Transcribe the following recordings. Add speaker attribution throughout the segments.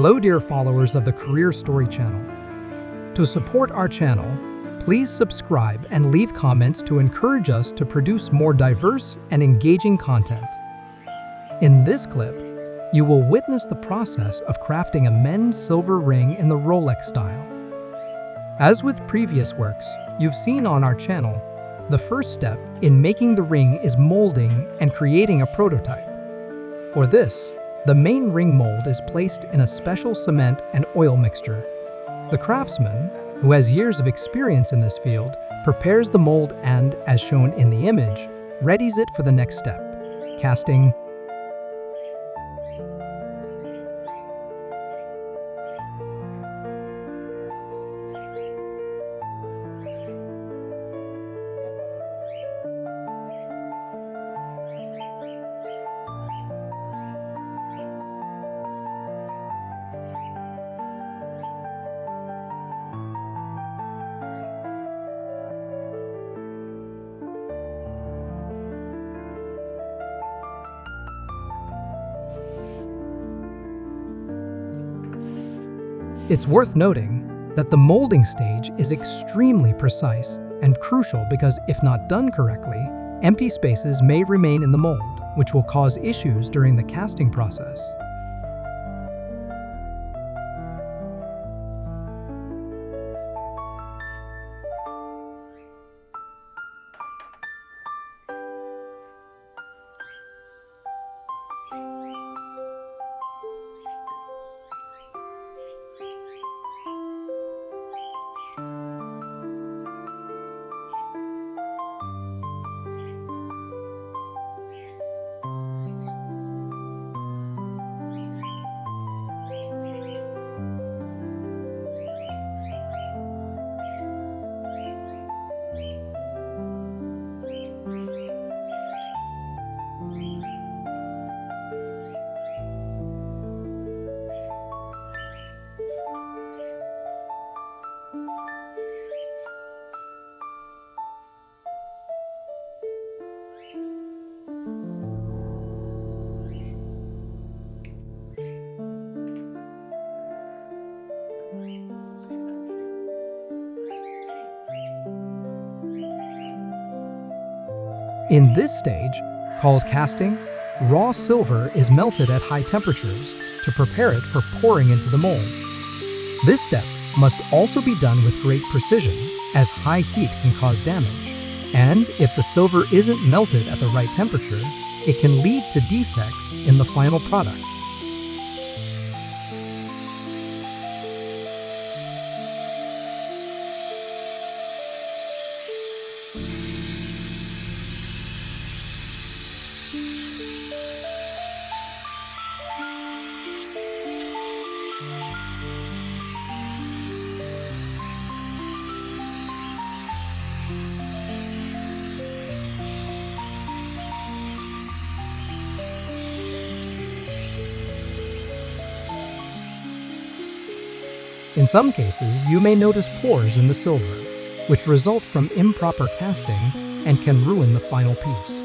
Speaker 1: Hello dear followers of the CareerStory channel. To support our channel, please subscribe and leave comments to encourage us to produce more diverse and engaging content. In this clip, you will witness the process of crafting a men's silver ring in the Rolex style. As with previous works you've seen on our channel, the first step in making the ring is molding and creating a prototype. For this, the main ring mold is placed in a special cement and oil mixture. The craftsman, who has years of experience in this field, prepares the mold and, as shown in the image, readies it for the next step, casting. It's worth noting that the molding stage is extremely precise and crucial because if not done correctly, empty spaces may remain in the mold, which will cause issues during the casting process. In this stage, called casting, raw silver is melted at high temperatures to prepare it for pouring into the mold. This step must also be done with great precision, as high heat can cause damage. And if the silver isn't melted at the right temperature, it can lead to defects in the final product. In some cases, you may notice pores in the silver, which result from improper casting and can ruin the final piece.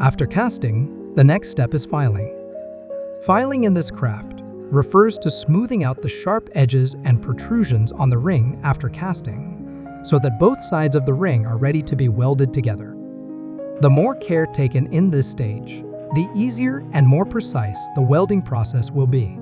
Speaker 1: After casting, the next step is filing. Filing in this craft refers to smoothing out the sharp edges and protrusions on the ring after casting, so that both sides of the ring are ready to be welded together. The more care taken in this stage, the easier and more precise the welding process will be.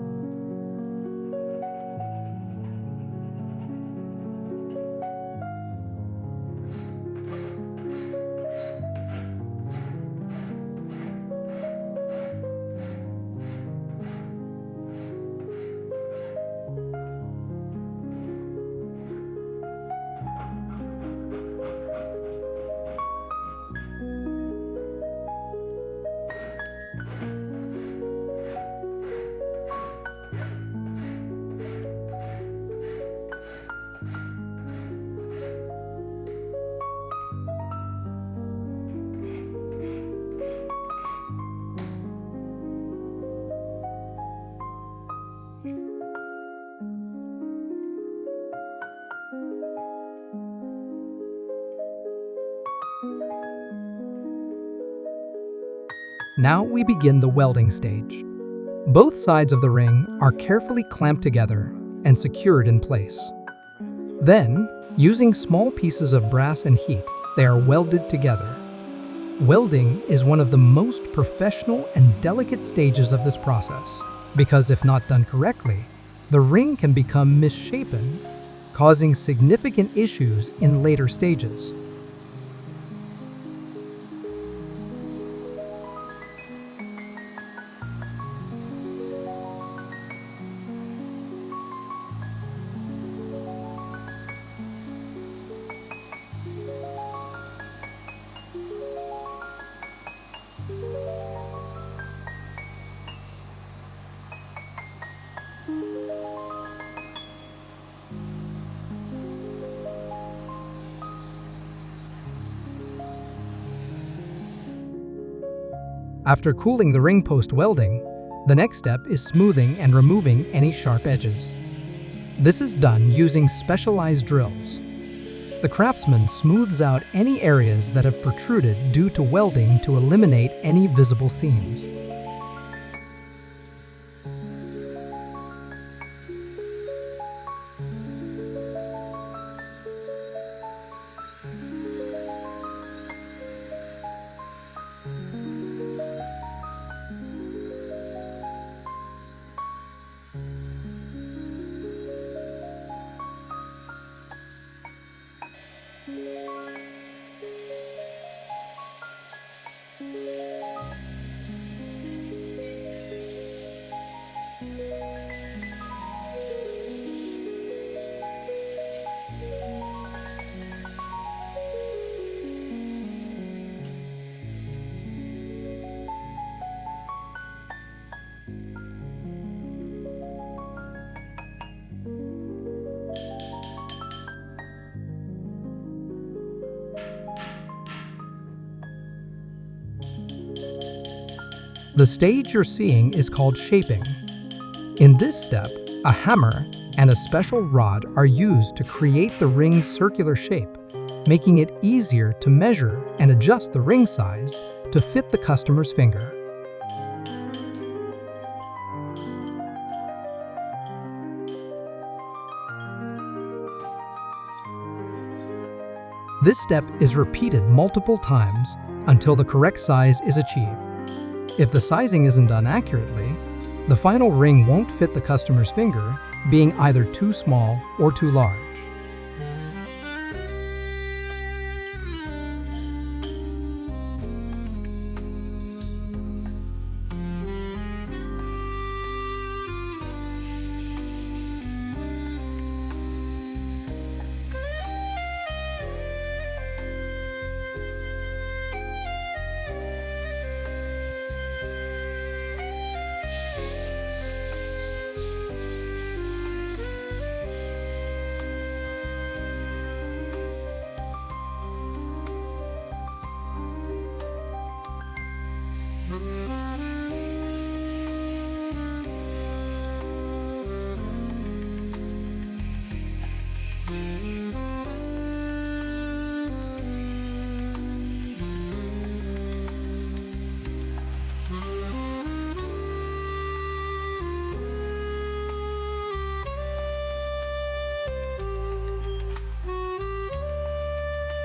Speaker 1: Now we begin the welding stage. Both sides of the ring are carefully clamped together and secured in place. Then, using small pieces of brass and heat, they are welded together. Welding is one of the most professional and delicate stages of this process, because if not done correctly, the ring can become misshapen, causing significant issues in later stages. After cooling the ring post-welding, the next step is smoothing and removing any sharp edges. This is done using specialized drills. The craftsman smooths out any areas that have protruded due to welding to eliminate any visible seams. The stage you're seeing is called shaping. In this step, a hammer and a special rod are used to create the ring's circular shape, making it easier to measure and adjust the ring size to fit the customer's finger. This step is repeated multiple times until the correct size is achieved. If the sizing isn't done accurately, the final ring won't fit the customer's finger, being either too small or too large.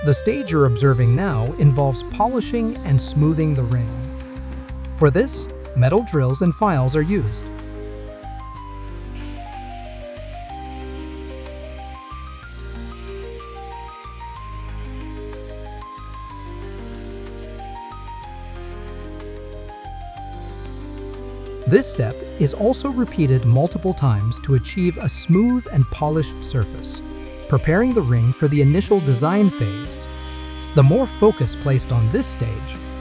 Speaker 1: The stage you're observing now involves polishing and smoothing the ring. For this, metal drills and files are used. This step is also repeated multiple times to achieve a smooth and polished surface, preparing the ring for the initial design phase. The more focus placed on this stage,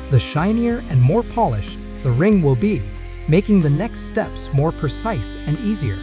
Speaker 1: the shinier and more polished the ring will be, making the next steps more precise and easier.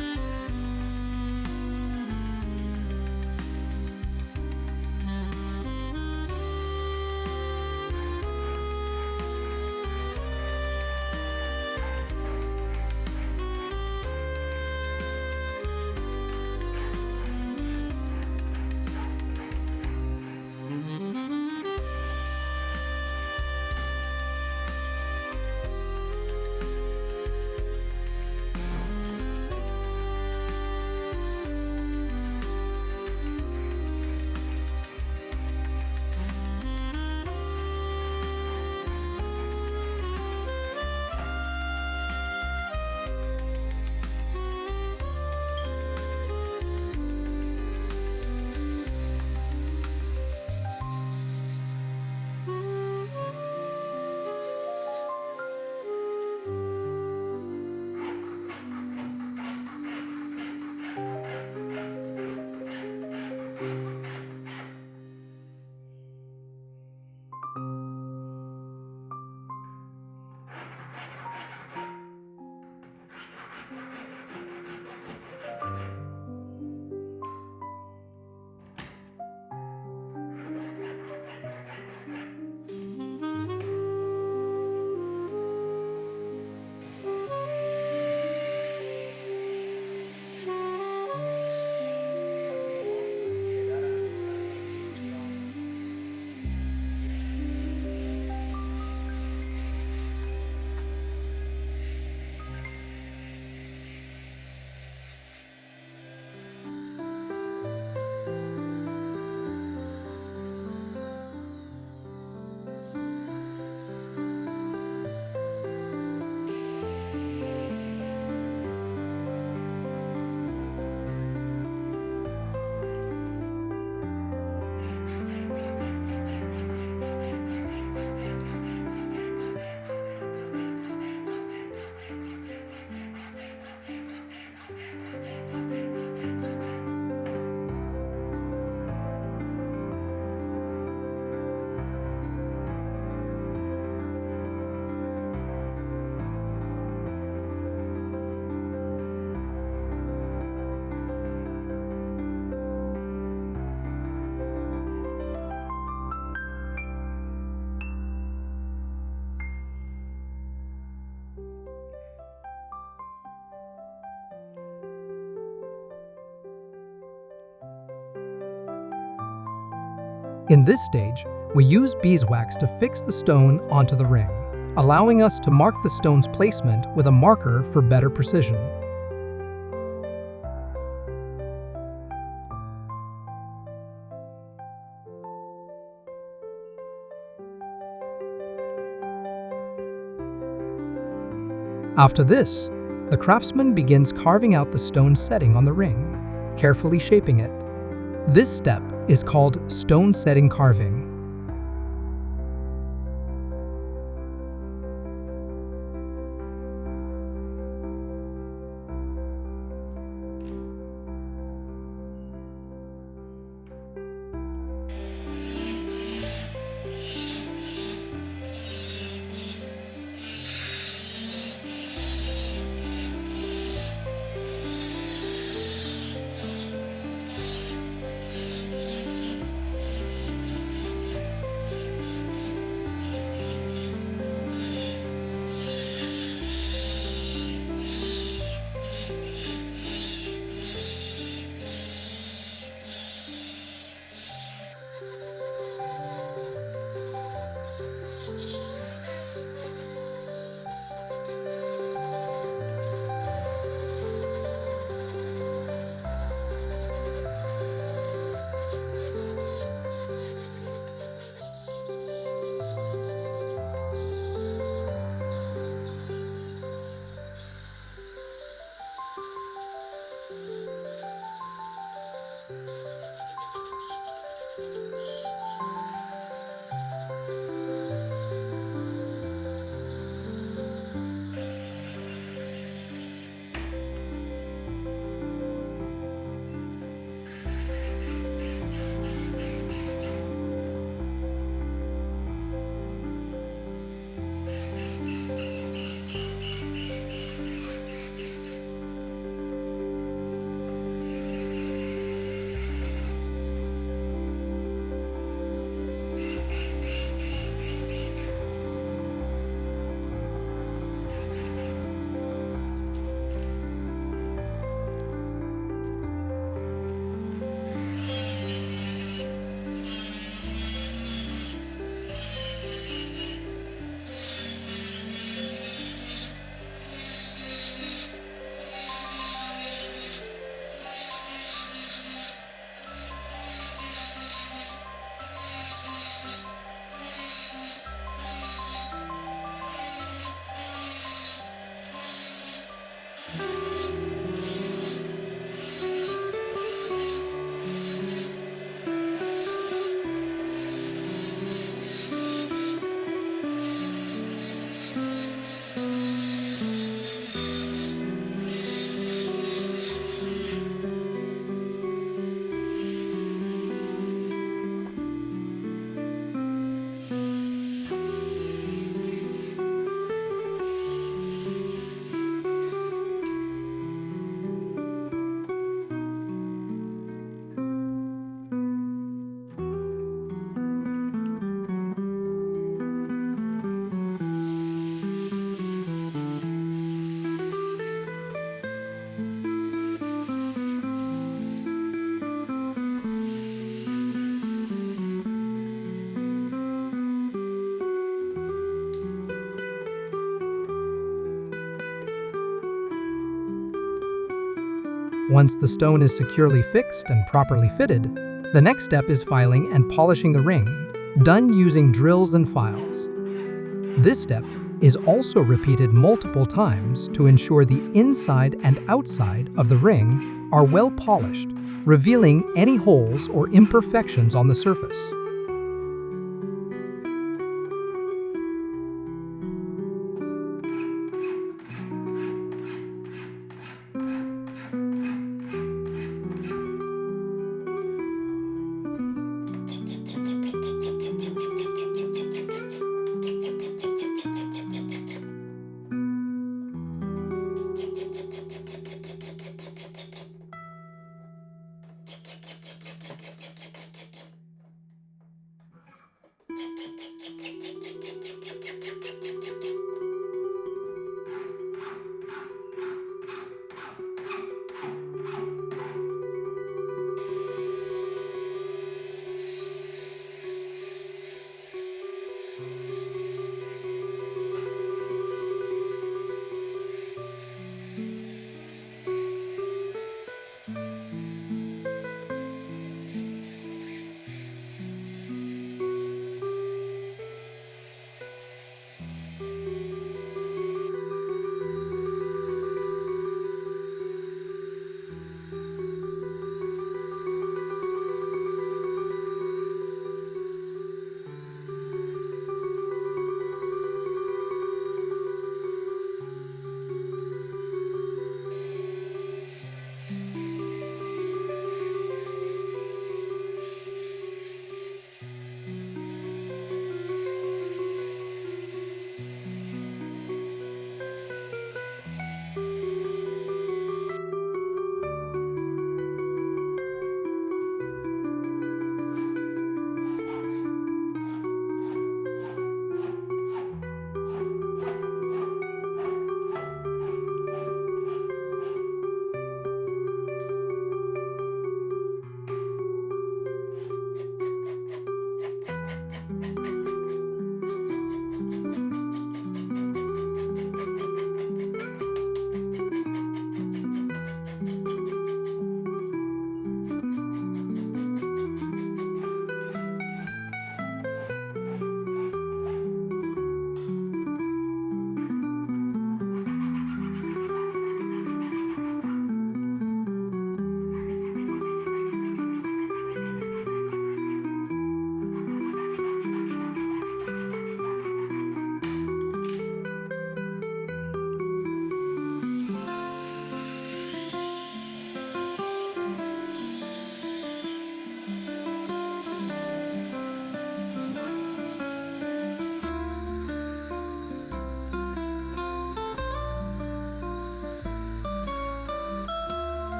Speaker 1: In this stage, we use beeswax to fix the stone onto the ring, allowing us to mark the stone's placement with a marker for better precision. After this, the craftsman begins carving out the stone setting on the ring, carefully shaping it. This step is called stone setting carving. Once the stone is securely fixed and properly fitted, the next step is filing and polishing the ring, done using drills and files. This step is also repeated multiple times to ensure the inside and outside of the ring are well polished, revealing any holes or imperfections on the surface.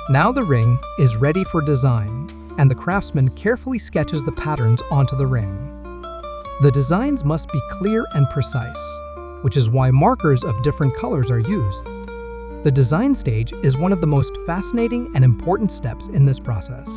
Speaker 1: Now the ring is ready for design, and the craftsman carefully sketches the patterns onto the ring. The designs must be clear and precise, which is why markers of different colors are used. The design stage is one of the most fascinating and important steps in this process.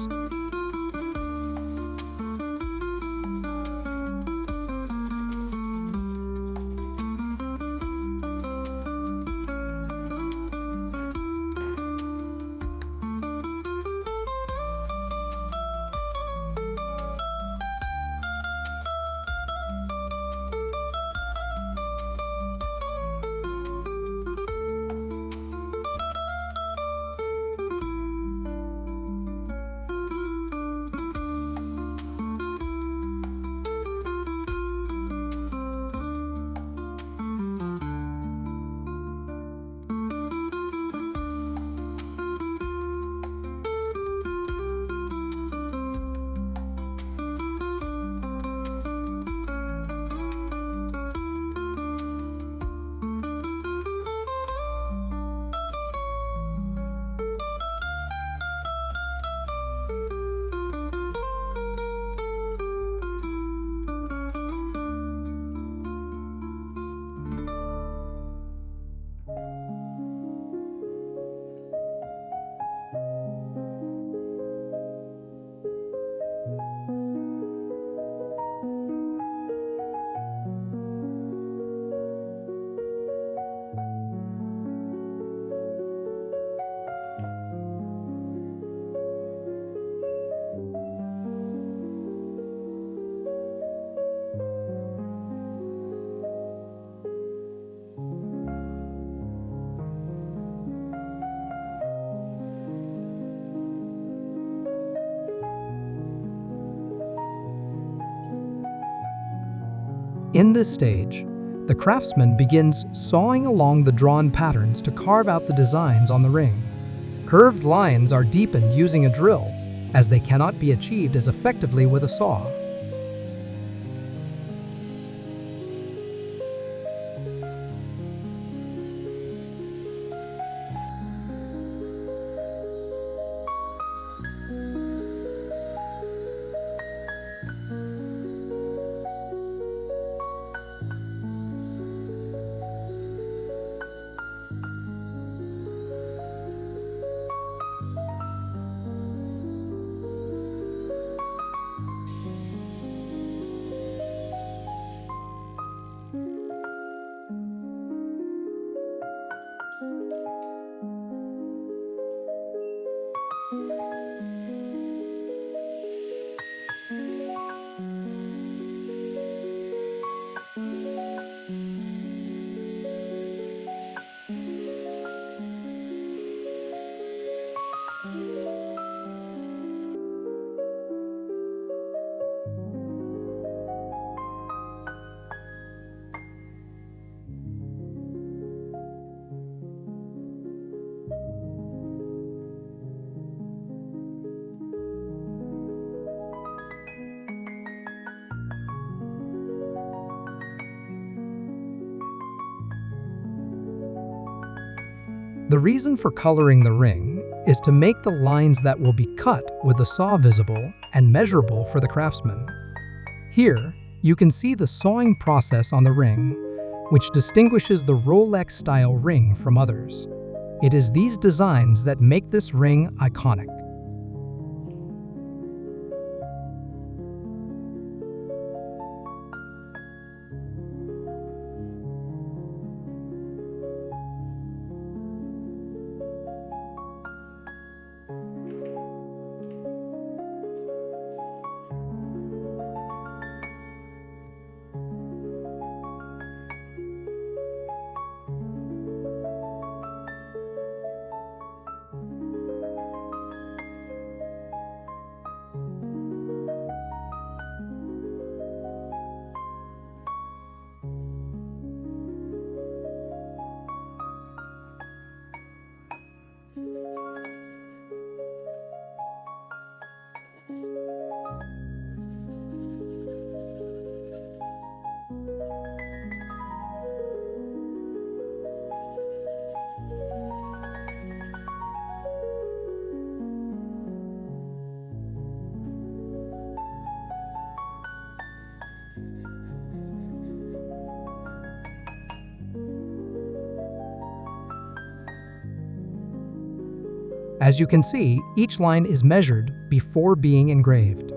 Speaker 1: In this stage, the craftsman begins sawing along the drawn patterns to carve out the designs on the ring. Curved lines are deepened using a drill, as they cannot be achieved as effectively with a saw. The reason for coloring the ring is to make the lines that will be cut with the saw visible and measurable for the craftsman. Here, you can see the sawing process on the ring, which distinguishes the Rolex-style ring from others. It is these designs that make this ring iconic. As you can see, each line is measured before being engraved.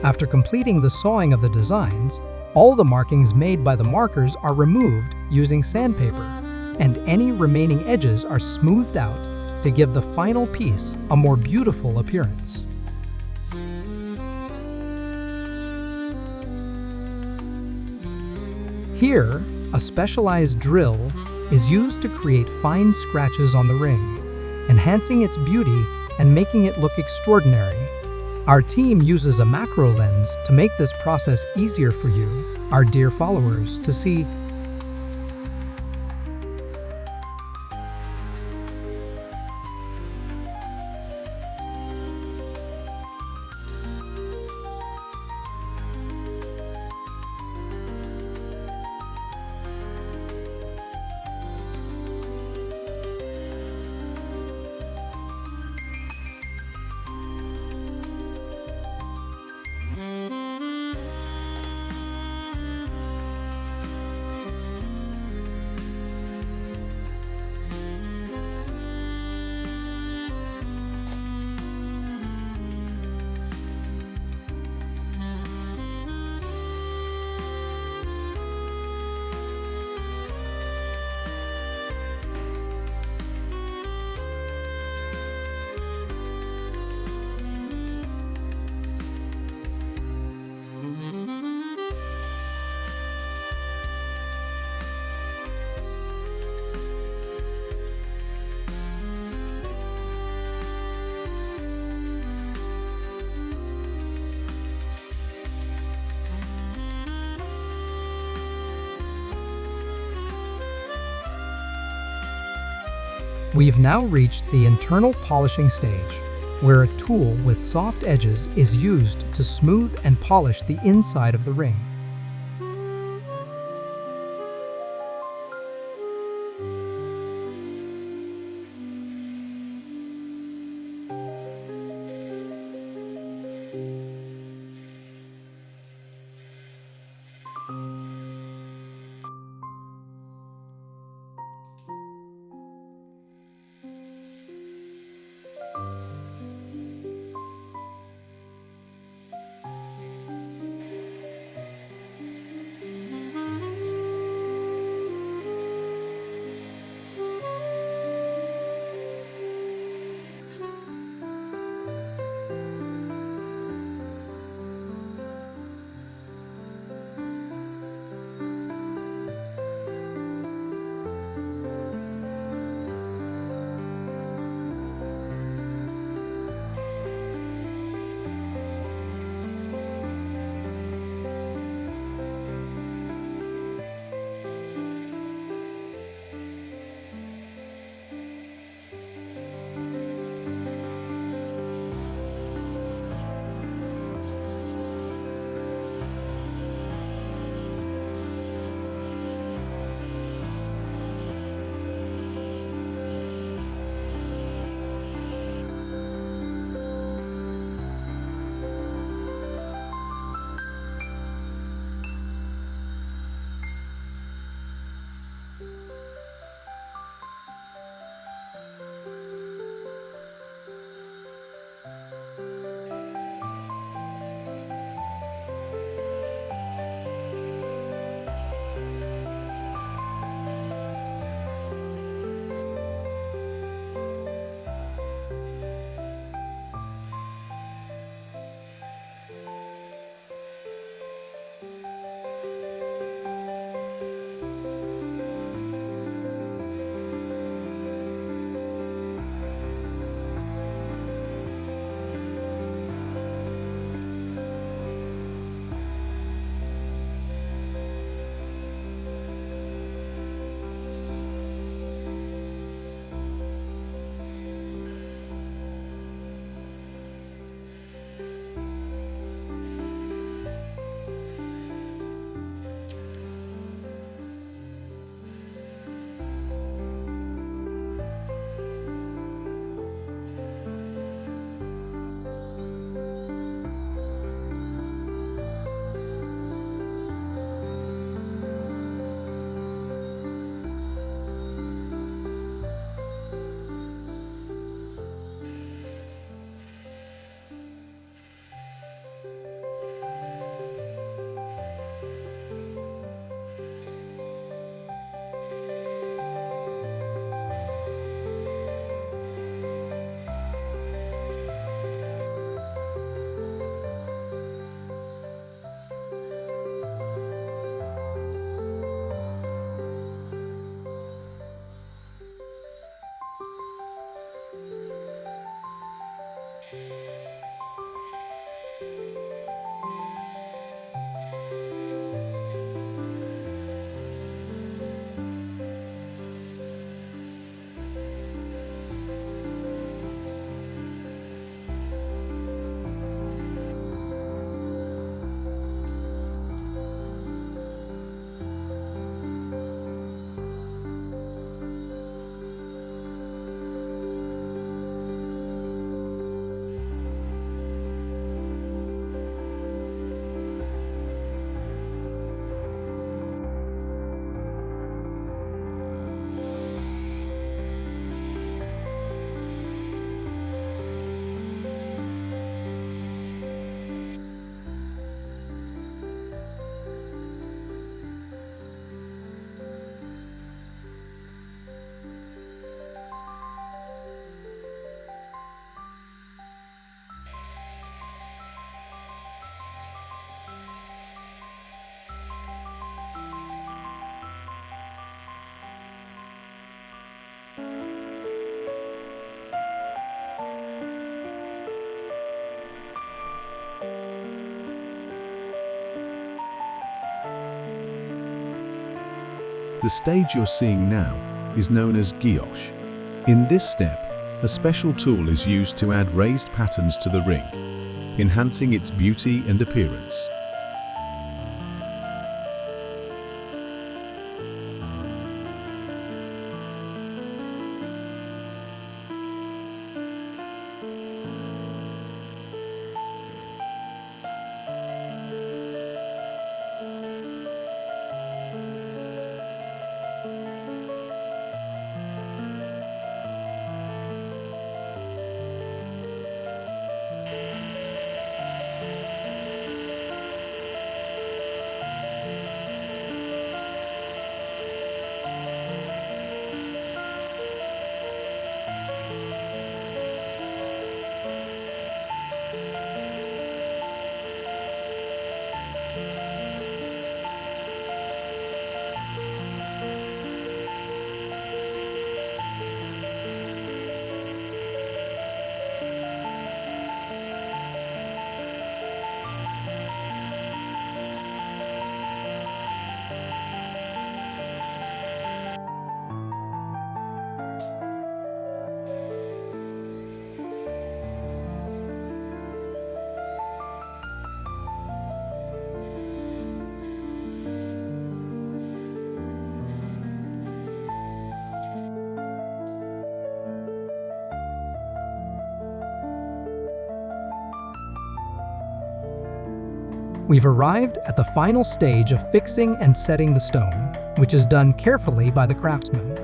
Speaker 1: After completing the sawing of the designs, all the markings made by the markers are removed using sandpaper, and any remaining edges are smoothed out to give the final piece a more beautiful appearance. Here, a specialized drill is used to create fine scratches on the ring, enhancing its beauty and making it look extraordinary. Our team uses a macro lens to make this process easier for you, our dear followers, to see. We've now reached the internal polishing stage, where a tool with soft edges is used to smooth and polish the inside of the ring.
Speaker 2: The stage you're seeing now is known as guilloche. In this step, a special tool is used to add raised patterns to the ring, enhancing its beauty and appearance.
Speaker 1: We've arrived at the final stage of fixing and setting the stone, which is done carefully by the craftsman.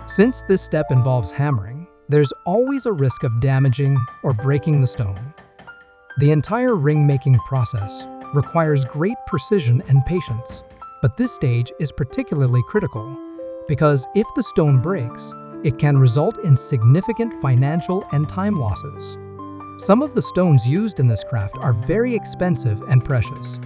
Speaker 1: Since this step involves hammering, there's always a risk of damaging or breaking the stone. The entire ring-making process requires great precision and patience, but this stage is particularly critical because if the stone breaks, it can result in significant financial and time losses. Some of the stones used in this craft are very expensive and precious.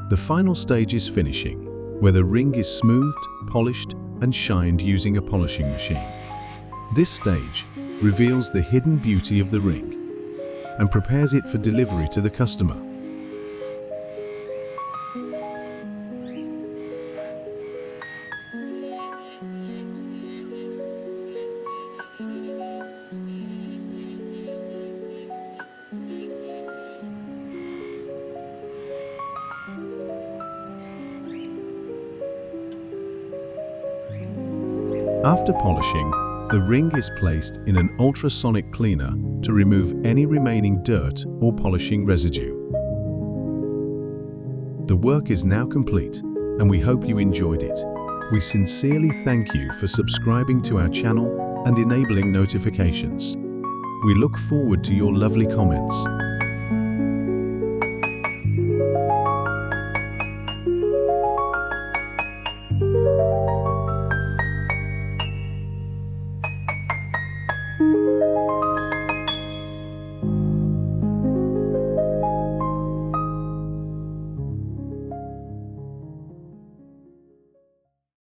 Speaker 2: The final stage is finishing, where the ring is smoothed, polished, and shined using a polishing machine. This stage reveals the hidden beauty of the ring and prepares it for delivery to the customer. After polishing, the ring is placed in an ultrasonic cleaner to remove any remaining dirt or polishing residue. The work is now complete, and we hope you enjoyed it. We sincerely thank you for subscribing to our channel and enabling notifications. We look forward to your lovely comments.